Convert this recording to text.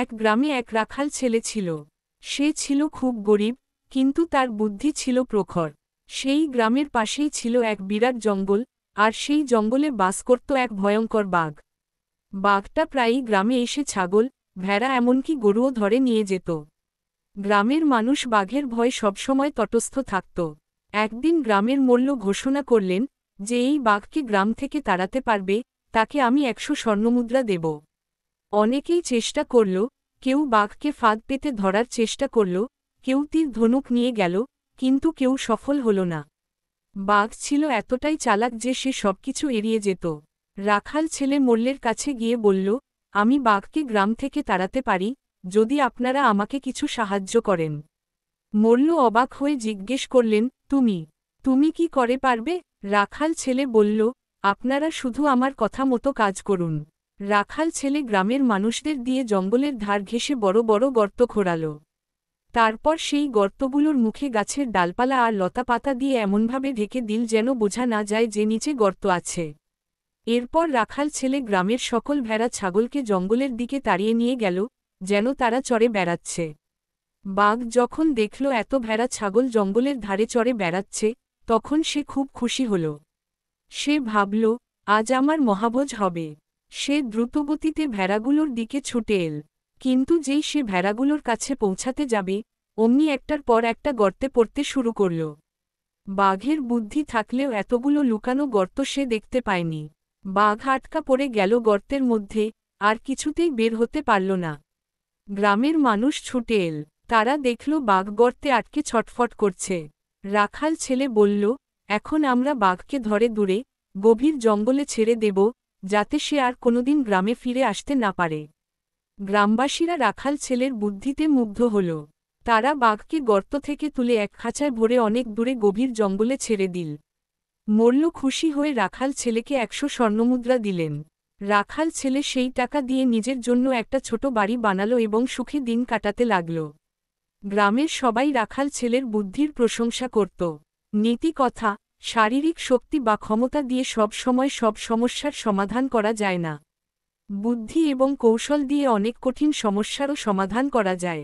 এক গ্রামে এক রাখাল ছেলে ছিল। সে ছিল খুব গরিব, কিন্তু তার বুদ্ধি ছিল প্রখর। সেই গ্রামের পাশেই ছিল এক বিরাট জঙ্গল, আর সেই জঙ্গলে বাস করত এক ভয়ঙ্কর বাঘ। বাঘটা প্রায়ই গ্রামে এসে ছাগল, ভেড়া এমনকি গরুও ধরে নিয়ে যেত। গ্রামের মানুষ বাঘের ভয়ে সবসময় তটস্থ থাকত। একদিন গ্রামের মোল্ল ঘোষণা করলেন যে এই বাঘকে গ্রাম থেকে তাড়াতে পারবে, তাকে আমি 100 স্বর্ণমুদ্রা দেব। অনেকেই চেষ্টা করল, কেউ বাঘকে ফাঁদ পেতে ধরার চেষ্টা করল, কেউ তীর ধনুক নিয়ে গেল, কিন্তু কেউ সফল হল না। বাঘ ছিল এতটাই চালাক যে সে সবকিছু এড়িয়ে যেত। রাখাল ছেলে মোল্লের কাছে গিয়ে বলল, আমি বাঘকে গ্রাম থেকে তাড়াতে পারি, যদি আপনারা আমাকে কিছু সাহায্য করেন। মোল্ল অবাক হয়ে জিজ্ঞেস করলেন, তুমি কি করে পারবে? রাখাল ছেলে বলল, আপনারা শুধু আমার কথা মতো কাজ করুন। রাখাল ছেলে গ্রামের মানুষদের দিয়ে জঙ্গলের ধার ঘেঁষে বড় বড় গর্ত খোঁড়াল। তারপর সেই গর্তগুলোর মুখে গাছের ডালপালা আর লতাপাতা দিয়ে এমনভাবে ঢেকে দিল যেন বোঝা না যায় যে নিচে গর্ত আছে। এরপর রাখাল ছেলে গ্রামের সকল ভেড়া ছাগলকে জঙ্গলের দিকে তাড়িয়ে নিয়ে গেল, যেন তারা চরে বেড়াচ্ছে। বাঘ যখন দেখল এত ভেড়া ছাগল জঙ্গলের ধারে চরে বেড়াচ্ছে, তখন সে খুব খুশি হল। সে ভাবল, আজ আমার মহাভোজ হবে। সে দ্রুতগতিতে ভেড়াগুলোর দিকে ছুটে এল। কিন্তু যেই সে ভেড়াগুলোর কাছে পৌঁছাতে যাবে, অমনি একটার পর একটা গর্তে পড়তে শুরু করল। বাঘের বুদ্ধি থাকলেও এতগুলো লুকানো গর্ত সে দেখতে পায়নি। বাঘ আটকা পড়ে গেল গর্তের মধ্যে, আর কিছুতেই বের হতে পারল না। গ্রামের মানুষ ছুটে এল। তারা দেখল বাঘ গর্তে আটকে ছটফট করছে। রাখাল ছেলে বলল, এখন আমরা বাঘকে ধরে দূরে, গভীর জঙ্গলে ছেড়ে দেব, যাতে সে আর কোনোদিন গ্রামে ফিরে আসতে না পারে। গ্রামবাসীরা রাখাল ছেলের বুদ্ধিতে মুগ্ধ হল। তারা বাঘকে গর্ত থেকে তুলে এক খাঁচায় ভরে অনেক দূরে গভীর জঙ্গলে ছেড়ে দিল। মোল্ল খুশি হয়ে রাখাল ছেলেকে 100 স্বর্ণমুদ্রা দিলেন। রাখাল ছেলে সেই টাকা দিয়ে নিজের জন্য একটা ছোট বাড়ি বানালো এবং সুখে দিন কাটাতে লাগল। গ্রামের সবাই রাখাল ছেলের বুদ্ধির প্রশংসা করত। নীতি কথা, শারীরিক শক্তি বা ক্ষমতা দিয়ে সব সময় সব সমস্যার সমাধান করা যায় না। বুদ্ধি এবং কৌশল দিয়ে অনেক কঠিন সমস্যারও সমাধান করা যায়।